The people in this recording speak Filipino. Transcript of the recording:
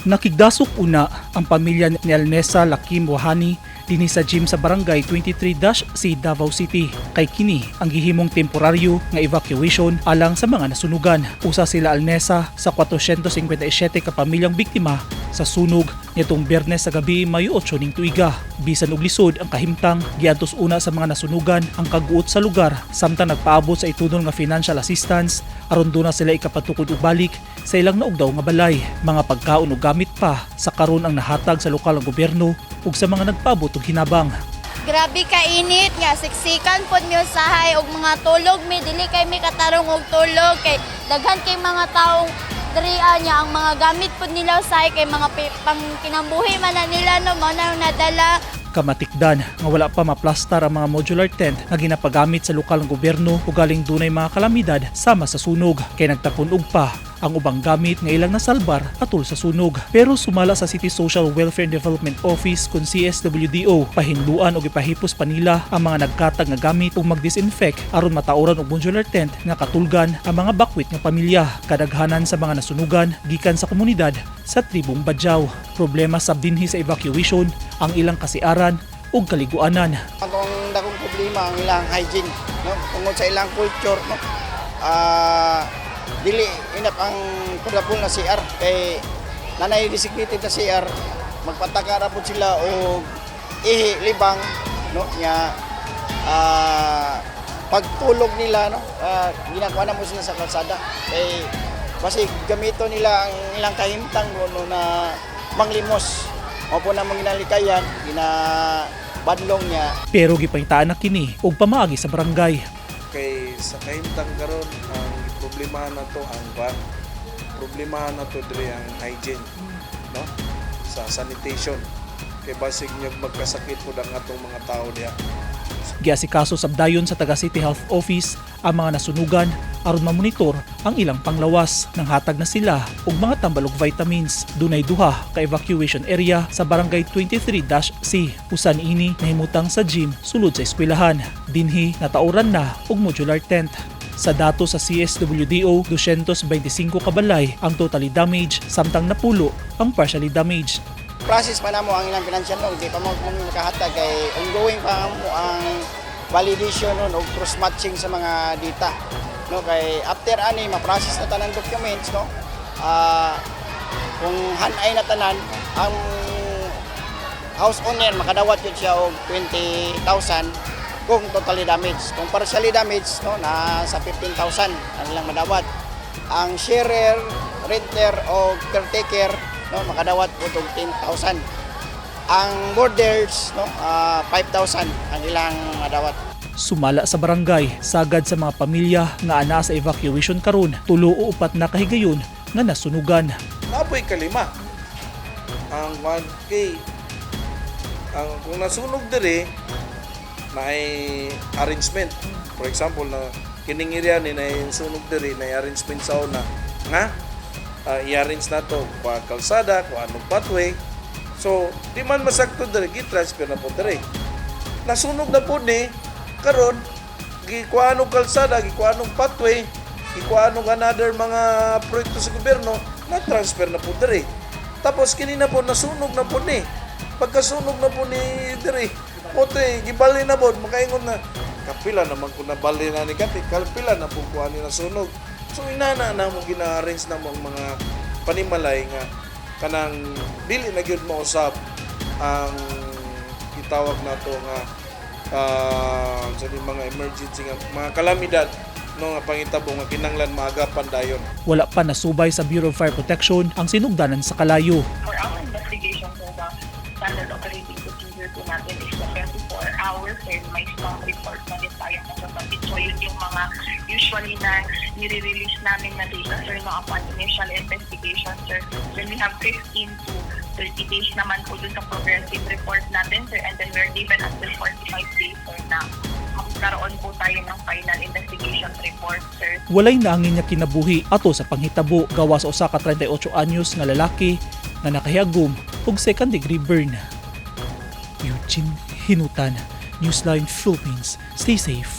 Nakigdasok una ang pamilya ni Alnesa Lakim Wahani dinhi sa gym sa barangay 23-C Davao City. Kay kini ang gihimong temporaryo nga evacuation alang sa mga nasunugan. Usa sila Alnesa sa 457 ka pamilyang biktima sa sunog nitong Biyernes sa gabi Mayo 8 ning tuiga. Bisan og lisod ang kahimtang, giadtos una sa mga nasunugan ang kaguot sa lugar samtang nagpaabot sa itudon nga financial assistance aron doon na sila ikapatukod og balik sa ilang naugdaw nga balay. Mga pagkaon ug gamit pa sa karon ang nahatag sa lokal nga gobyerno ug sa mga nagpaabot og hinabang. Grabe ka init nga siksikan pod mi usahay og mga tulog mi dili kay mi katarong og tulog kay daghan kay mga taong diriya niya ang mga gamit pod nila usahay kay mga pang kinambuhi man na nila no mo na nadala. Kamatikdan nga wala pa maplastar ang mga modular tent nga ginapagamit sa lokal nga gobyerno ug galing dunay mga kalamidad sama sa sunog kay nagtapon og pa ang ubang gamit nga ilang nasalbar atol sa sunog. Pero sumala sa City Social Welfare and Development Office kun CSWDO, pahinduan og ipahipos pa nila ang mga nagkatag nga gamit ug mag-disinfect aron matauran og modular tent nga katulgan ang mga bakwit nga pamilya. Kadaghanan sa mga nasunugan gikan sa komunidad sa tribong Badjaw. Problema sab dinhi sa evacuation ang ilang kasiaran ug kaliguanan. Ang dakong problema ang ilang hygiene, no? Tungod sa ilang culture, no? Dili inap ang pulapul na CR kay nanay designated na CR magpataka ra pud sila og ihi libang, no, nya pagtulog nila, no, ginakuha na mo sila sa kalsada kay basi gamito nila ang ilang kahimtang no, na manglimos o po na manginalikayan ginabadlong niya. Pero gipangitaan na kini og pamaagi sa barangay. Kay sa kahimtang karon ang problema na to ang ban. Problema na to dire ang hygiene, no? Sa sanitation. Kay basig nyug magkasakit pud ang atong mga tao diha. Giasikaso sabdayon sa taga City Health Office ang mga nasunugan aron mamonitor ang ilang panglawas. Nanghatag na sila og mga tambal ug vitamins. Dunay duha ka evacuation area sa barangay 23-C. Usa niini nahimutang sa gym sulod sa eskwelahan. Dinhi natauran na og modular tent. Sa dato sa CSWDO, 225 kabalay ang totally damaged samtang napulo ang partially damaged. Process pa na mo ang ilang financial loan, di pa mo nakahatag kay ongoing pa mo ang validation nun o cross-matching sa mga data. No, kay after ani ma-process na tanan documents, no, kung hanay na tanan, ang house owner makadawat yun siya og 20,000 kung totally damaged. Kung partially damaged, no, na sa 15,000 ang ilang madawat. Ang sharer, renter o caretaker, no, makadawat po og 10,000. Ang boarders, no, 5,000 ang ilang madawat. Sumala sa barangay, sagad sa mga pamilya nga ana sa evacuation karon, 3 o 4 na kahigayon nga nasunugan. Napoy kalima. Ang 1K ang kung nasunog dire may arrangement. For example na kining area ni na sunog dire na arrangement sa una nga i-arrange na to pa kalsada, kung anong pathway. So, di man masakto dire, gi-transfer na po dire. Nasunog na po ni, karon gikuha anong kalsada, gikuha anong pathway, gikuha anong another mga proyekto sa gobyerno, na-transfer na po dire. Tapos, kinina po, nasunog na po ni. Pagkasunog na po ni dire, pote, gibali na po, makaingon na, kapila naman kung nabali na ni Kati, kapila na po kuha ni nasunog. So inana na mo gina-arrange na mo ang mga panimalay nga kanang dili na gyud mausab ang itawag nato nga sa mga emergency nga mga kalamidad no nga pangitabo nga kinahanglan maagapan dayon. Wala pa nasubay sa Bureau of Fire Protection ang sinugdanan sa kalayo. For our investigation po ba, standard operating procedure po natin is 24 hours and may strong report na din tayong nasasabit. So yun yung mga usually na nire-release namin na data, sir, no, upon initial investigation, sir. Then we have 15 to 30 days naman po dun sa progressive report natin, sir, and then we're given until 45 days, sir, na magkaroon po tayo ng final investigation report, sir. Walay naangin niya kinabuhi ato sa panghitabo gawa sa usa ka 38 anyos nga lalaki nga nakahiyagom og second degree burn. Eugene Hinutan, Newsline Philippines. Stay safe.